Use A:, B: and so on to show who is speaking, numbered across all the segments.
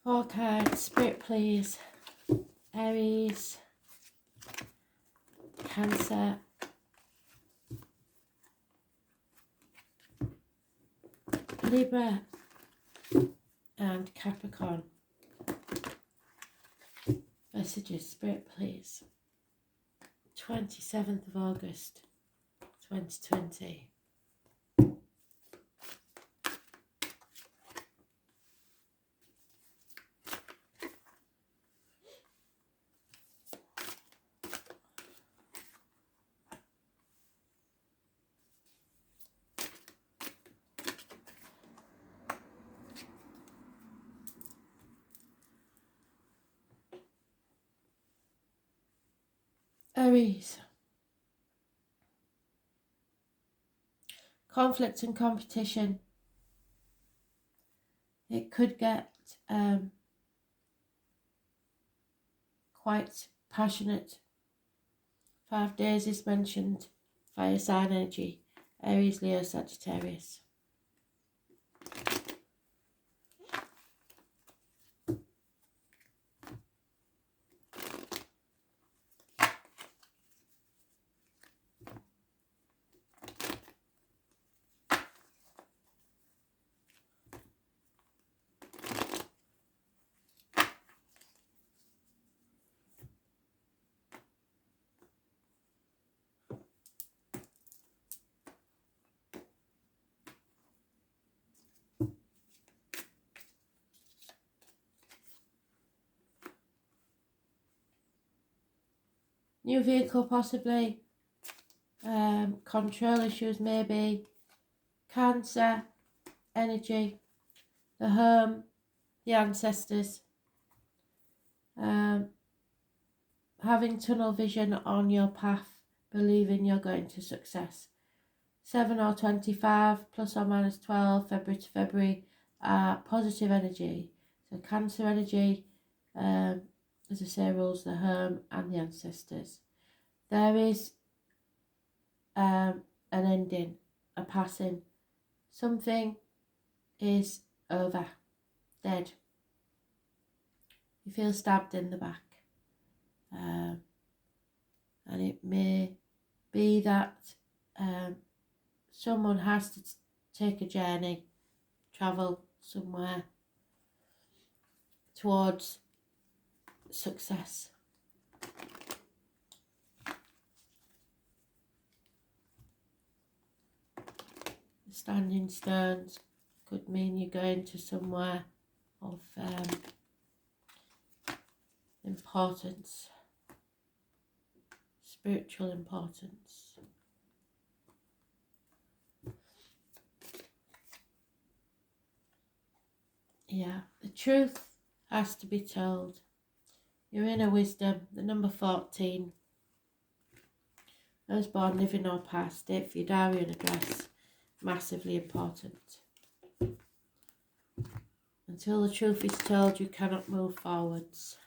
A: 4 cards, Spirit please. Aries, Cancer, Libra and Capricorn. Messages, Spirit please. 27th of August 2020. Aries. Conflict and competition. It could get quite passionate. 5 days is mentioned. Fire sign energy. Aries, Leo, Sagittarius. New vehicle possibly. Control issues maybe. Cancer, energy, the home, the ancestors. Having tunnel vision on your path, believing you're going to success. 7 or 25, plus or minus 12, February to February, positive energy. So Cancer energy, as I say, rules the home and the ancestors. There is an ending, a passing. Something is over, dead. You feel stabbed in the back. And it may be that someone has to take a journey, travel somewhere towards success. Standing stones could mean you're going to somewhere of importance, spiritual importance. Yeah, the truth has to be told. Your inner wisdom, the number 14. Those born, living or past, date for your diary and address, massively important. Until the truth is told, you cannot move forwards.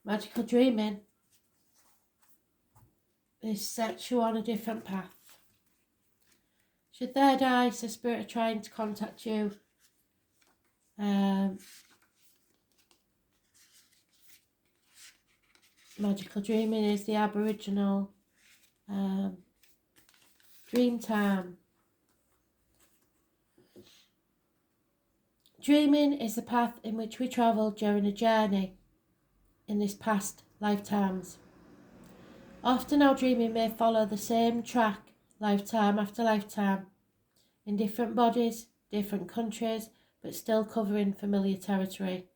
A: Magical dreaming. This sets you on a different path. Should third eye, so spirit are trying to contact you. Magical dreaming is the Aboriginal dream time. Dreaming is the path in which we travel during a journey in this past lifetimes. Often our dreaming may follow the same track lifetime after lifetime, in different bodies, different countries, but still covering familiar territory.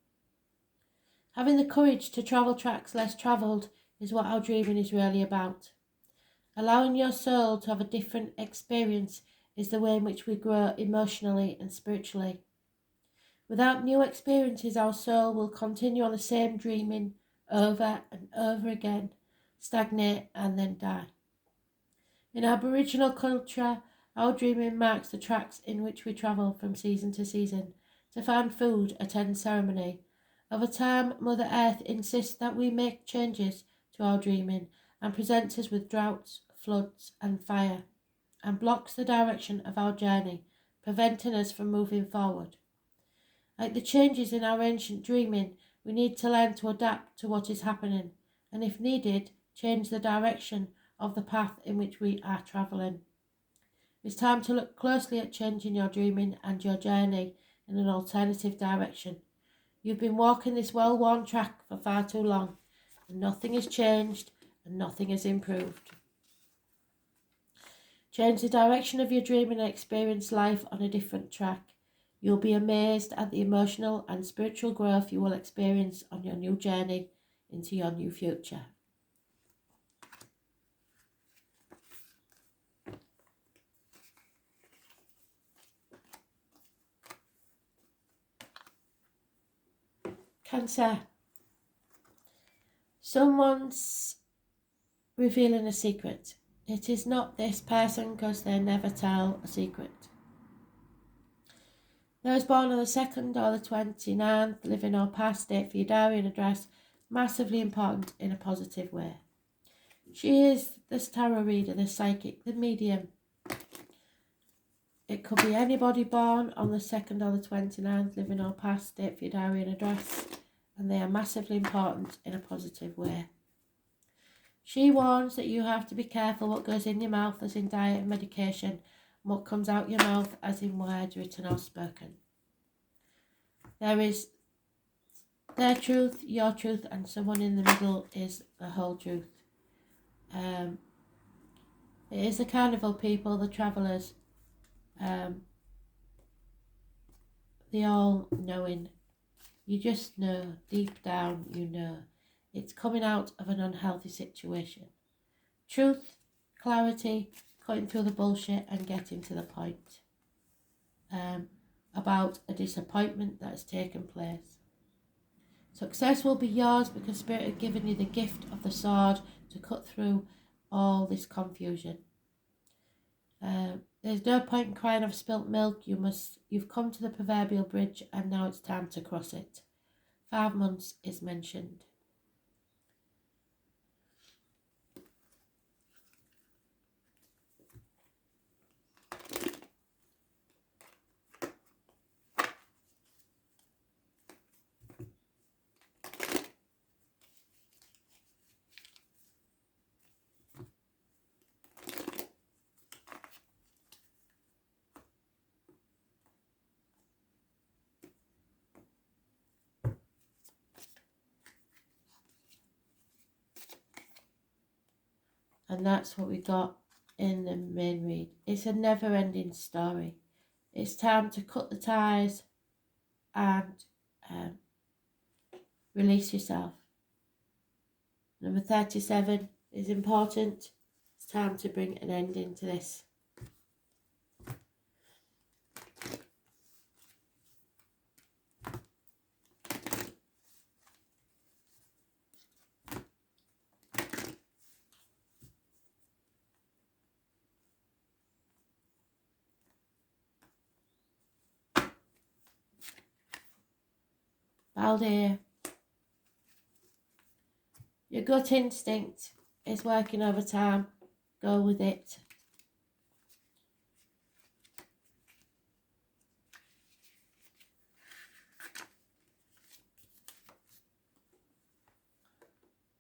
A: Having the courage to travel tracks less travelled is what our dreaming is really about. Allowing your soul to have a different experience is the way in which we grow emotionally and spiritually. Without new experiences, our soul will continue on the same dreaming over and over again, stagnate and then die. In Aboriginal culture, our dreaming marks the tracks in which we travel from season to season to find food, attend ceremony, Over time, Mother Earth insists that we make changes to our dreaming and presents us with droughts, floods, and fire, and blocks the direction of our journey, preventing us from moving forward. Like the changes in our ancient dreaming, we need to learn to adapt to what is happening, and if needed, change the direction of the path in which we are travelling. It's time to look closely at changing your dreaming and your journey in an alternative direction. You've been walking this well-worn track for far too long, and nothing has changed and nothing has improved. Change the direction of your dreaming and experience life on a different track. You'll be amazed at the emotional and spiritual growth you will experience on your new journey into your new future. Cancer. Someone's revealing a secret. It is not this person because they never tell a secret. Those born on the 2nd or the 29th, living or past, date for your diary and address, massively important in a positive way. She is the tarot reader, the psychic, the medium. It could be anybody born on the 2nd or the 29th, living or past, date for your diary and address, and they are massively important in a positive way. She warns that you have to be careful what goes in your mouth as in diet and medication, and what comes out your mouth as in words written or spoken. There is their truth, your truth, and someone in the middle is the whole truth. It is the carnival people, the travellers, the all-knowing. You just know, deep down you know. It's coming out of an unhealthy situation. Truth, clarity, cutting through the bullshit and getting to the point. About a disappointment that has taken place. Success will be yours because Spirit has given you the gift of the sword to cut through all this confusion. There's no point in crying over spilt milk. You've come to the proverbial bridge and now it's time to cross it. 5 months is mentioned. And that's what we got in the main read. It's a never-ending story. It's time to cut the ties and release yourself. Number 37 is important. It's time to bring an ending to this. Baldir, your gut instinct is working overtime. Go with it.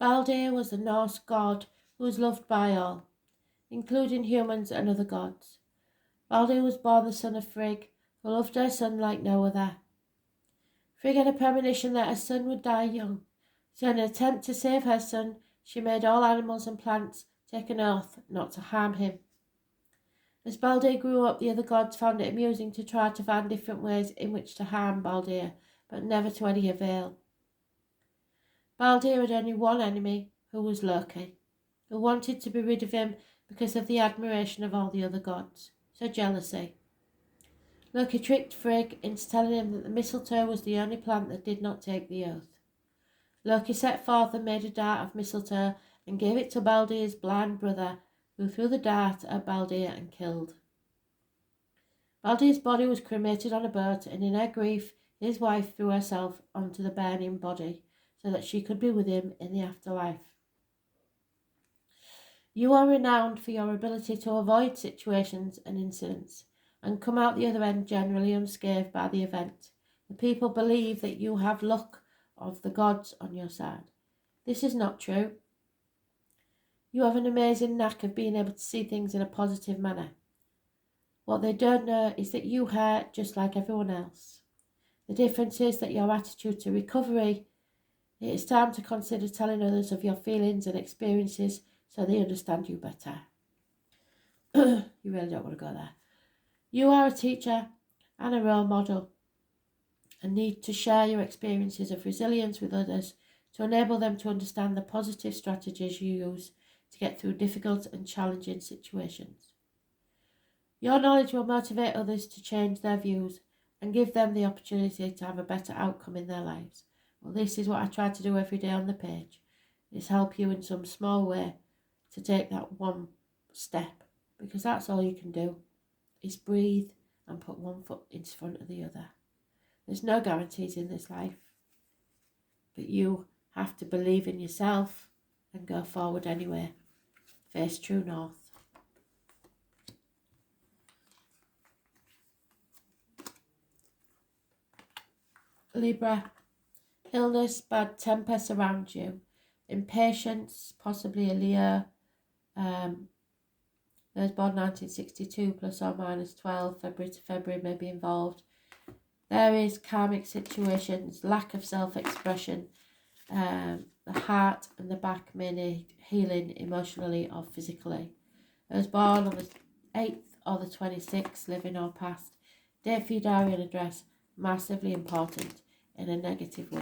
A: Baldir was the Norse god who was loved by all, including humans and other gods. Baldir was born the son of Frigg, who loved her son like no other. Frigg had a premonition that her son would die young, so in an attempt to save her son, she made all animals and plants take an oath not to harm him. As Baldir grew up, the other gods found it amusing to try to find different ways in which to harm Baldir, but never to any avail. Baldir had only one enemy, who was Loki, who wanted to be rid of him because of the admiration of all the other gods, so jealousy. Loki tricked Frigg into telling him that the mistletoe was the only plant that did not take the oath. Loki set forth and made a dart of mistletoe and gave it to Baldir's blind brother, who threw the dart at Baldir and killed. Baldir's body was cremated on a boat, and in her grief His wife threw herself onto the burning body so that she could be with him in the afterlife. You are renowned for your ability to avoid situations and incidents and come out the other end generally unscathed by the event. The people believe that you have luck of the gods on your side. This is not true. You have an amazing knack of being able to see things in a positive manner. What they don't know is that you hurt just like everyone else. The difference is that your attitude to recovery. It is time to consider telling others of your feelings and experiences so they understand you better. You really don't want to go there. You are a teacher and a role model and need to share your experiences of resilience with others to enable them to understand the positive strategies you use to get through difficult and challenging situations. Your knowledge will motivate others to change their views and give them the opportunity to have a better outcome in their lives. Well, this is what I try to do every day on the page, is help you in some small way to take that one step, because that's all you can do, is breathe and put one foot in front of the other. There's no guarantees in this life, but you have to believe in yourself and go forward anyway. Face true north. Libra, illness, bad temper surrounds you, impatience, possibly a Leo, those born 1962 plus or minus 12, February to February may be involved. There is karmic situations, lack of self-expression, the heart and the back may need healing emotionally or physically. Those born on the 8th or the 26th, living or past, date for your diary and address, massively important in a negative way.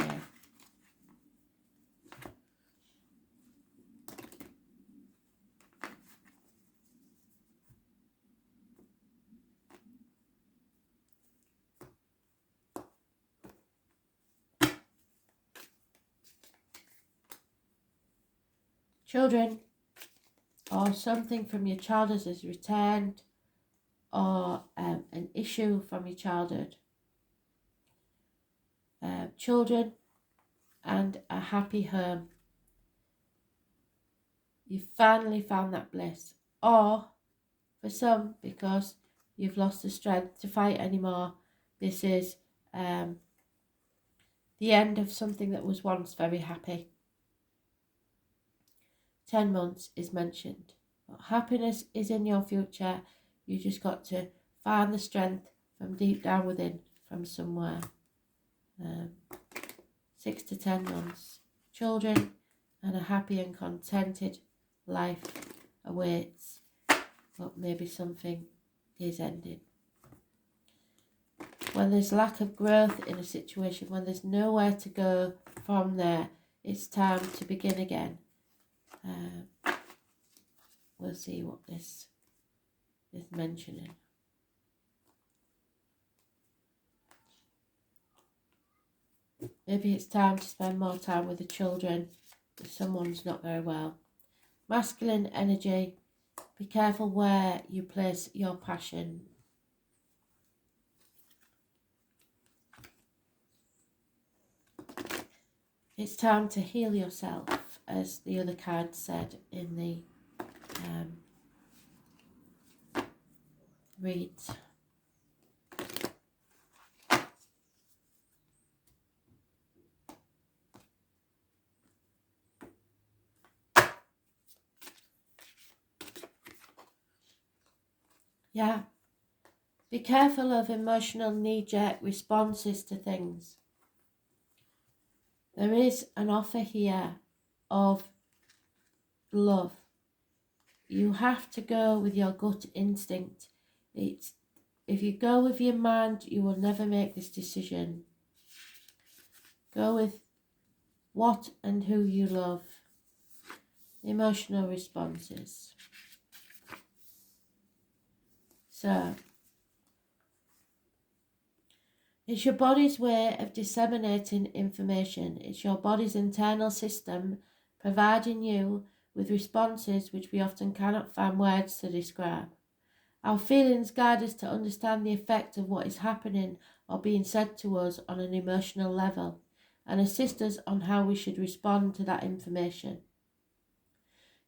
A: Children, or something from your childhood has returned, or an issue from your childhood. Children and a happy home. You finally found that bliss. Or, for some, because you've lost the strength to fight anymore, this is the end of something that was once very happy. 10 months is mentioned. But happiness is in your future. You just got to find the strength from deep down within, from somewhere. 6 to 10 months. Children and a happy and contented life awaits. But maybe something is ending. When there's lack of growth in a situation, when there's nowhere to go from there, it's time to begin again. We'll see what this is mentioning. Maybe it's time to spend more time with the children if someone's not very well. Masculine energy. Be careful where you place your passion. It's time to heal yourself, as the other card said in the reads. Yeah. Be careful of emotional knee-jerk responses to things. There is an offer here of love. You have to go with your gut instinct. If you go with your mind, you will never make this decision. Go with what and who you love. Emotional responses. So, it's your body's way of disseminating information. It's your body's internal system providing you with responses which we often cannot find words to describe. Our feelings guide us to understand the effect of what is happening or being said to us on an emotional level, and assist us on how we should respond to that information.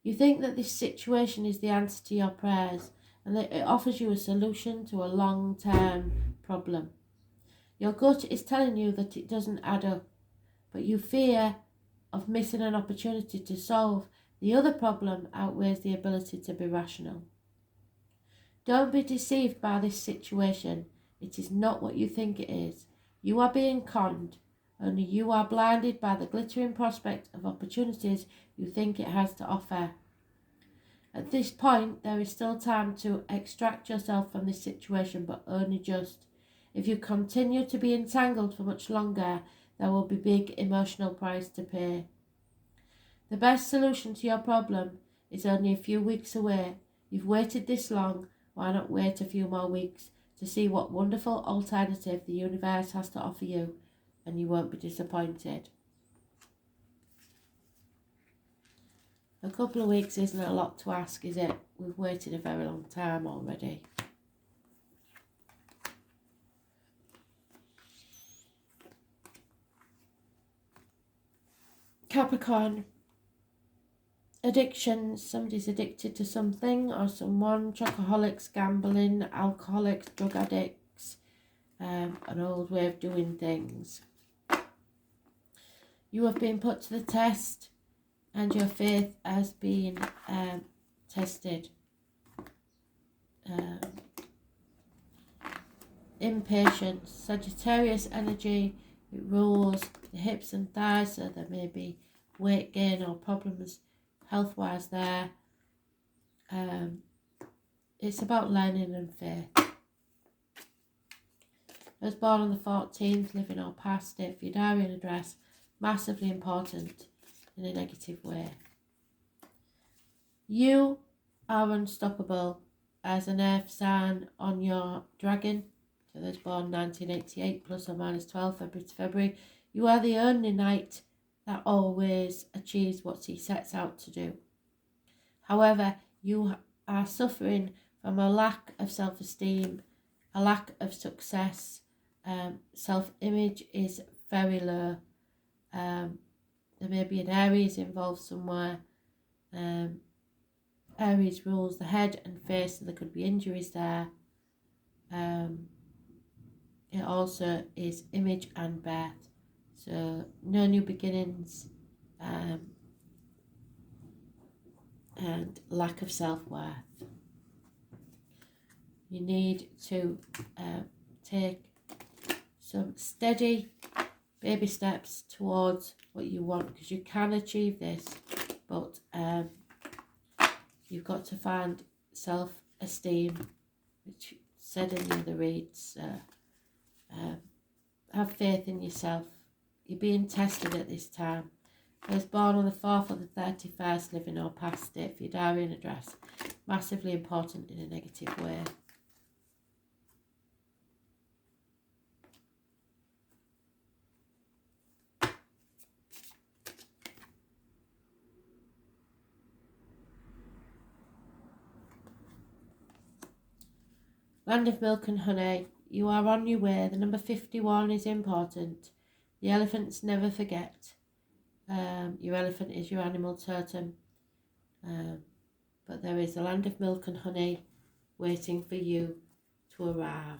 A: You think that this situation is the answer to your prayers and that it offers you a solution to a long-term problem. Your gut is telling you that it doesn't add up, but you fear of missing an opportunity to solve the other problem outweighs the ability to be rational. Don't be deceived by this situation. It is not what you think it is. You are being conned. Only you are blinded by the glittering prospect of opportunities you think it has to offer. At this point, there is still time to extract yourself from this situation, but only just. If you continue to be entangled for much longer, there will be big emotional price to pay. The best solution to your problem is only a few weeks away. You've waited this long, why not wait a few more weeks to see what wonderful alternative the universe has to offer you, and you won't be disappointed. A couple of weeks isn't a lot to ask, is it? We've waited a very long time already. Capricorn. Addictions. Somebody's addicted to something or someone. Chocoholics, gambling, alcoholics, drug addicts. An old way of doing things. You have been put to the test and your faith has been tested. Impatience. Sagittarius energy. It rules the hips and thighs, so there may be weight gain or problems health-wise there. It's about learning and faith. I was born on the 14th, living or past it, for your diary and address, massively important in a negative way. You are unstoppable as an earth sign on your dragon. So those born 1988 plus or minus 12 February to February. You are the only knight that always achieves what he sets out to do. However, you are suffering from a lack of self-esteem, a lack of success. Self-image is very low. There may be an Aries involved somewhere. Aries rules the head and face, so there could be injuries there. It also is image and birth, so no new beginnings, and lack of self-worth. You need to take some steady baby steps towards what you want, because you can achieve this, but you've got to find self-esteem, which said in the other reads. Have faith in yourself. You're being tested at this time. I was born on the 4th or the 31st, living or past it, for your diary and address. Massively important in a negative way. Land of milk and honey. You are on your way. The number 51 is important. The elephants never forget. Your elephant is your animal totem. But there is a land of milk and honey waiting for you to arrive.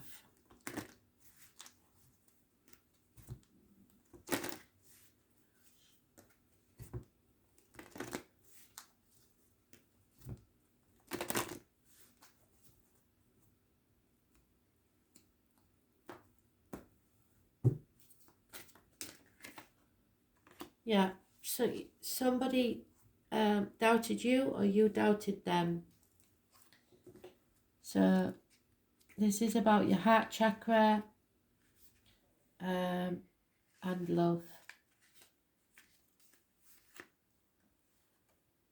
A: Yeah, so somebody doubted you or you doubted them. So this is about your heart chakra and love.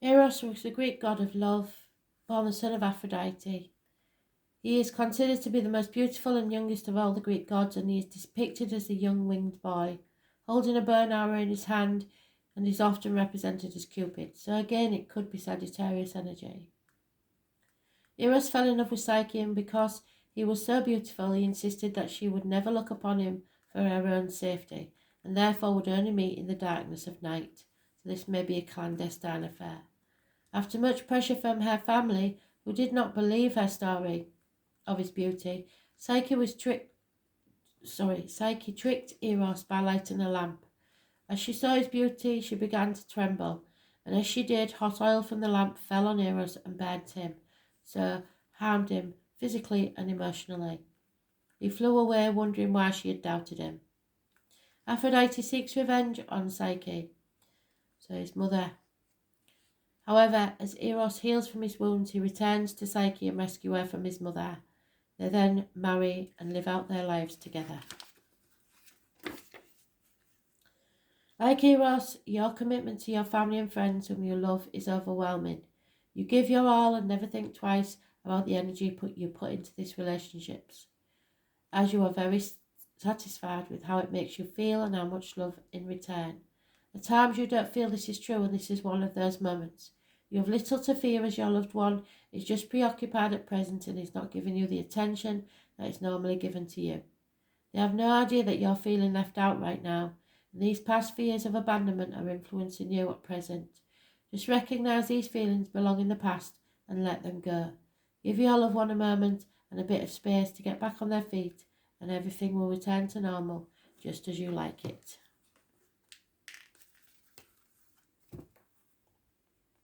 A: Eros was the Greek god of love, born the son of Aphrodite. He is considered to be the most beautiful and youngest of all the Greek gods, and he is depicted as a young winged boy, holding a bow and arrow in his hand, and is often represented as Cupid. So again, it could be Sagittarius energy. Eros fell in love with Psyche, and because He was so beautiful he insisted that she would never look upon him for her own safety, and therefore would only meet in the darkness of night. So this may be a clandestine affair. After much pressure from her family, who did not believe her story of his beauty, Psyche tricked Eros by lighting a lamp. As she saw his beauty, she began to tremble, and as she did, hot oil from the lamp fell on Eros and burnt him, so harmed him physically and emotionally. He flew away, wondering why she had doubted him. Aphrodite seeks revenge on Psyche, so his mother. However, as Eros heals from his wounds, he returns to Psyche and rescues her from his mother. They then marry and live out their lives together. Like Eros, your commitment to your family and friends whom you love is overwhelming. You give your all and never think twice about the energy you put into these relationships, as you are very satisfied with how it makes you feel and how much love in return. At times you don't feel this is true, and this is one of those moments. You have little to fear as your loved one is just preoccupied at present and is not giving you the attention that is normally given to you. They have no idea that you're feeling left out right now, and these past fears of abandonment are influencing you at present. Just recognise these feelings belong in the past and let them go. Give your loved one a moment and a bit of space to get back on their feet, and everything will return to normal just as you like it.